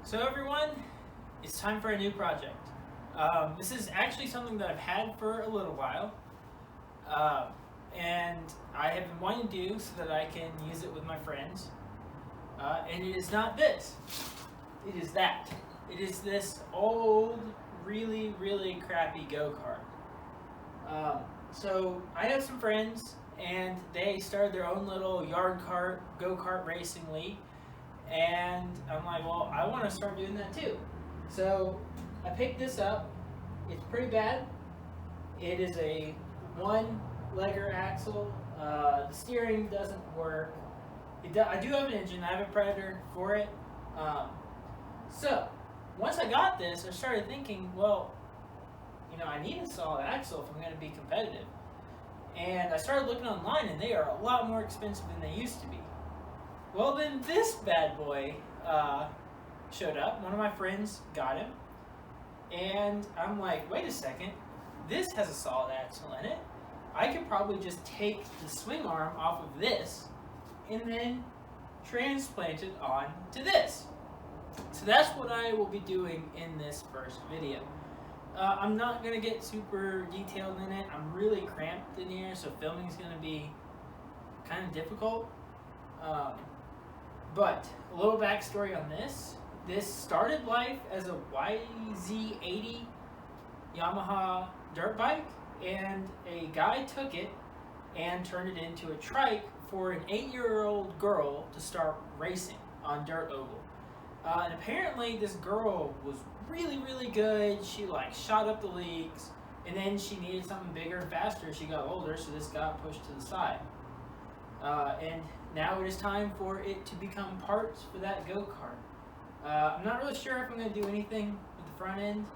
So everyone, it's time for a new project. This is actually something that I've had for a little while, and I have been wanting to do so that I can use it with my friends. And it is not this. It is that. It is this old, really, really crappy go-kart. So I have some friends, and they started their own little yard kart, go-kart racing league. And I'm like, well, I want to start doing that too. So I picked this up. It's pretty bad. It is a one-legger axle. The steering doesn't work. I do have an engine. I have a Predator for it. So once I got this, I started thinking, well, I need a solid axle if I'm going to be competitive. And I started looking online, and they are a lot more expensive than they used to be. Well, then this bad boy showed up. One of my friends got him. And I'm like, wait a second. This has a solid axle in it. I could probably just take the swing arm off of this and then transplant it on to this. So that's what I will be doing in this first video. I'm not going to get super detailed in it. I'm really cramped in here, so filming is going to be kind of difficult. But a little backstory on this. This started life as a YZ80 Yamaha dirt bike, and a guy took it and turned it into a trike for an 8-year-old girl to start racing on dirt oval. And apparently this girl was really, really good. She shot up the leagues, and then she needed something bigger and faster as she got older, so this got pushed to the side. And now it is time for it to become parts for that go-kart. I'm not really sure if I'm going to do anything with the front end.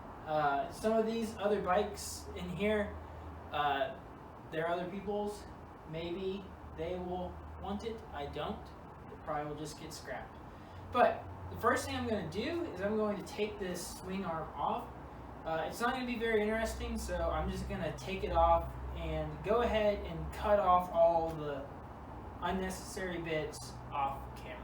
Some of these other bikes in here, they're other people's. Maybe they will want it. I don't. It probably will just get scrapped. But the first thing I'm going to do is I'm going to take this swing arm off. It's not going to be very interesting, so I'm just going to take it off and go ahead and cut off all the unnecessary bits off camera.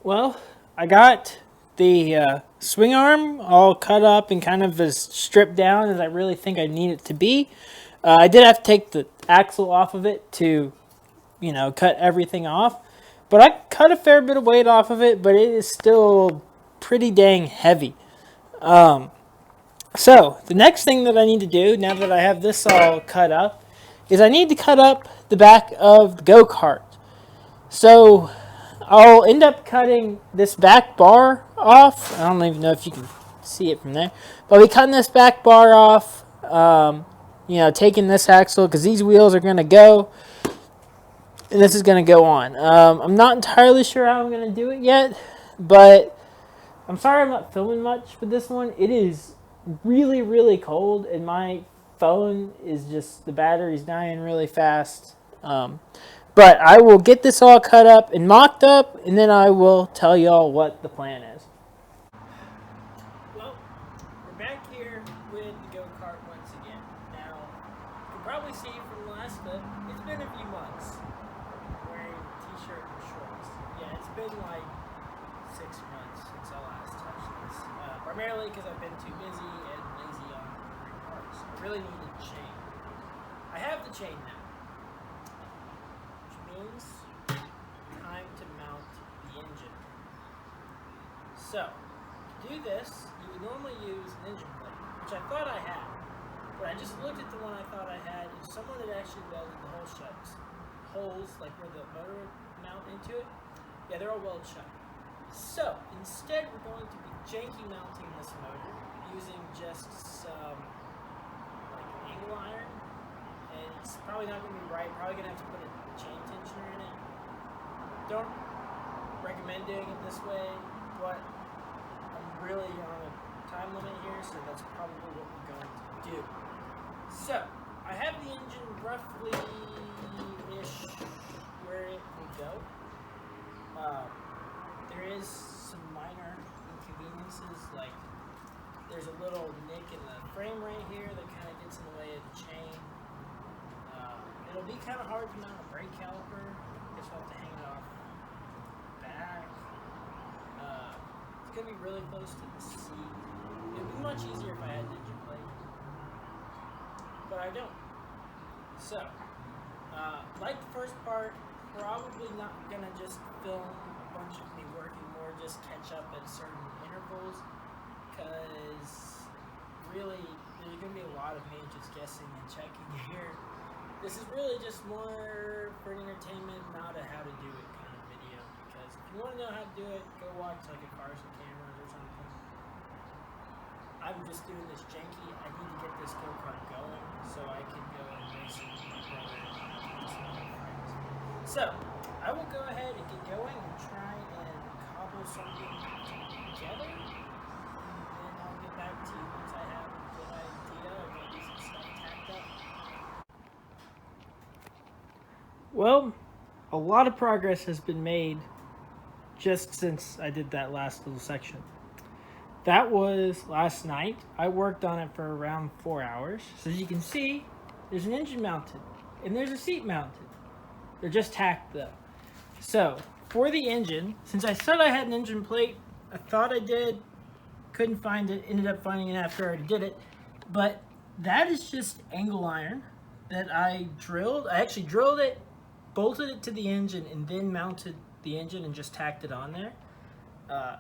Well, I got the swing arm all cut up and kind of as stripped down as I really think I need it to be. I did have to take the axle off of it to, cut everything off. But I cut a fair bit of weight off of it, but it is still pretty dang heavy. So the next thing that I need to do, now that I have this all cut up, is I need to cut up the back of the go-kart. So I'll end up cutting this back bar off. I don't even know if you can see it from there. But I'll be cutting this back bar off, taking this axle because these wheels are going to go. And this is going to go on. I'm not entirely sure how I'm going to do it yet. But I'm sorry I'm not filming much with this one. It is really, really cold. And my phone is just, the battery's dying really fast. But I will get this all cut up and mocked up, and then I will tell y'all what the plan is. Well, we're back here with the go-kart once again. Now, you can probably see from the last clip, it's been a few months. I'm wearing a t-shirt and shorts. Yeah, it's been like 6 months since I last touched this. Primarily because I've been too busy and lazy on ordering parts. I really need a chain. I have the chain now. Time to mount the engine. So, to do this, you would normally use an engine plate, which I thought I had. But I just looked at the one I thought I had, and someone had actually welded the hole shut. Holes, like where the motor would mount into it, yeah, they're all welded shut. So, instead we're going to be janky mounting this motor using just some angle iron and It's probably not going to be right. Probably going to have to put a chain tensioner in it. Don't recommend doing it this way, but I'm really on a time limit here, so that's probably what we're going to do. So, I have the engine roughly-ish where it will go. There is some minor inconveniences, like there's a little nick in the frame right here that kind of gets in the way of the chain. It'll be kind of hard to mount a brake caliper. I guess I'll have to hang it off back. It's going to be really close to the seat. It would be much easier if I had an engine plate, but I don't. So, like the first part, probably not going to just film a bunch of me working more, just catch up at certain intervals, because really there's going to be a lot of me just guessing and checking here. This is really just more for an entertainment, not a how to do it kind of video, because if you want to know how to do it, go watch like a Cars and Cameras or something. I'm just doing this janky. I need to get this go-kart going so I can go and race it with my brother and some other friends. So, I will go ahead and get going and try and cobble something together, and then I'll get back to you once I have a good idea of get some stuff tacked up. Well, a lot of progress has been made just since I did that last little section. That was last night. I worked on it for around 4 hours. So as you can see, there's an engine mounted and there's a seat mounted. They're just tacked though. So for the engine, since I said I had an engine plate, I thought I did, couldn't find it, ended up finding it after I already did it. But that is just angle iron that I drilled. I actually drilled it, bolted it to the engine, and then mounted the engine and just tacked it on there.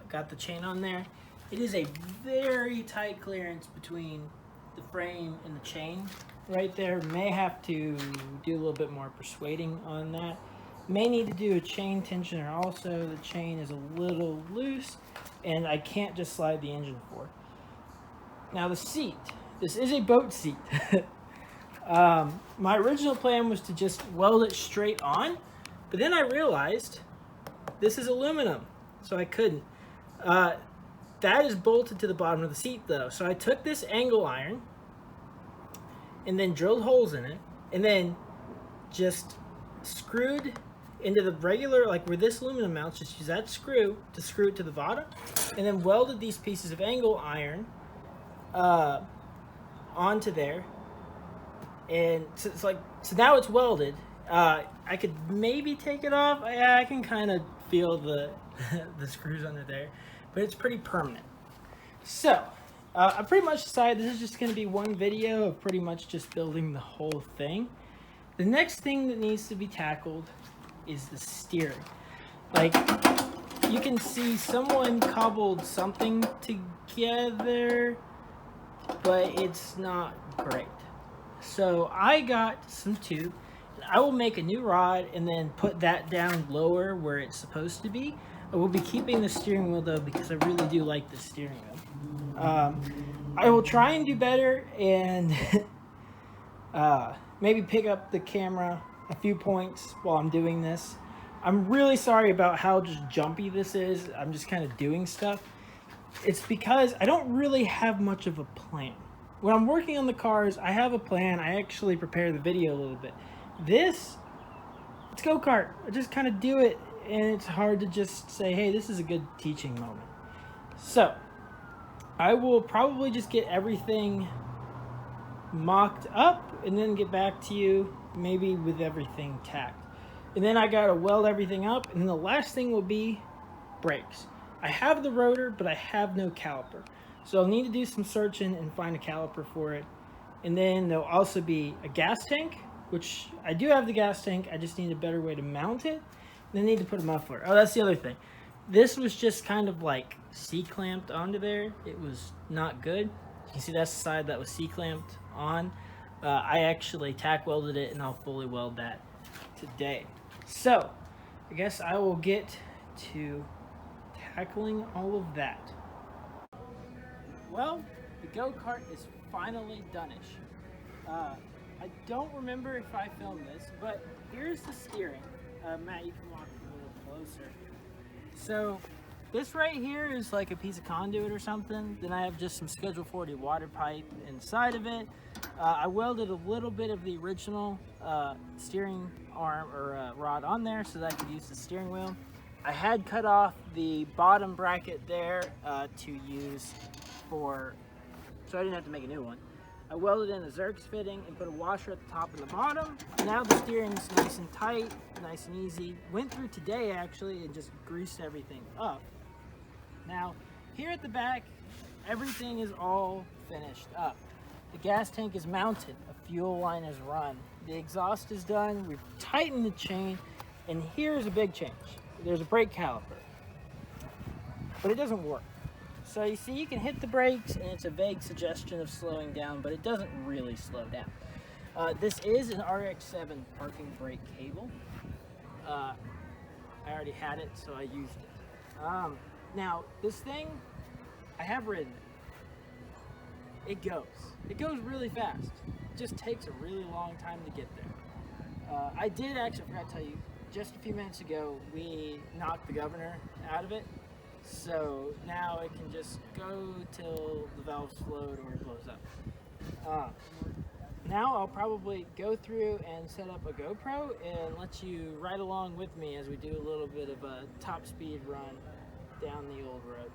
Got the chain on there. It is a very tight clearance between the frame and the chain right there. May have to do a little bit more persuading on that. May need to do a chain tensioner also. The chain is a little loose and I can't just slide the engine forward. Now the seat. This is a boat seat. My original plan was to just weld it straight on, but then I realized this is aluminum, so I couldn't. That is bolted to the bottom of the seat though. So I took this angle iron and then drilled holes in it and then just screwed into the regular, like where this aluminum mounts, just use that screw to screw it to the bottom and then welded these pieces of angle iron onto there. And so it's like, so now it's welded. I could maybe take it off. Yeah, I can kind of feel the the screws under there, but it's pretty permanent. So I pretty much decided this is just going to be one video of pretty much just building the whole thing. The next thing that needs to be tackled is the steering. Like, you can see someone cobbled something together, but it's not great. So I got some tube. I will make a new rod and then put that down lower where it's supposed to be. I will be keeping the steering wheel though because I really do like the steering wheel. I will try and do better and maybe pick up the camera a few points while I'm doing this. I'm really sorry about how just jumpy this is. I'm just kind of doing stuff. It's because I don't really have much of a plan. When I'm working on the cars, I have a plan. I actually prepare the video a little bit. This, it's go-kart. I just kind of do it, and it's hard to just say, hey, this is a good teaching moment. So, I will probably just get everything mocked up and then get back to you, maybe with everything tacked. And then I gotta weld everything up, and then the last thing will be brakes. I have the rotor, but I have no caliper. So I'll need to do some searching and find a caliper for it. And then there'll also be a gas tank, which I do have the gas tank. I just need a better way to mount it. And then I need to put a muffler. Oh, that's the other thing. This was just kind of like C-clamped onto there. It was not good. You can see that's the side that was C-clamped on. I actually tack welded it and I'll fully weld that today. So I guess I will get to tackling all of that. Well, the go-kart is finally done-ish. I don't remember if I filmed this, but here's the steering. Matt, you can walk a little closer. So this right here is like a piece of conduit or something. Then I have just some Schedule 40 water pipe inside of it. I welded a little bit of the original steering arm or rod on there so that I could use the steering wheel. I had cut off the bottom bracket there to use for, so I didn't have to make a new one. I welded in a Zerx fitting and put a washer at the top and the bottom. Now the steering's nice and tight, nice and easy. Went through today actually and just greased everything up. Now, here at the back, everything is all finished up. The gas tank is mounted, a fuel line is run. The exhaust is done, we've tightened the chain, and here's a big change. There's a brake caliper, but it doesn't work. So you see, you can hit the brakes and it's a vague suggestion of slowing down, but it doesn't really slow down. This is an RX-7 parking brake cable. I already had it, so I used it. Now, this thing, I have ridden it. It goes really fast. It just takes a really long time to get there. I did actually, I forgot to tell you, just a few minutes ago, we knocked the governor out of it. So now it can just go till the valves float or it blows up. Now I'll probably go through and set up a GoPro and let you ride along with me as we do a little bit of a top speed run down the old road.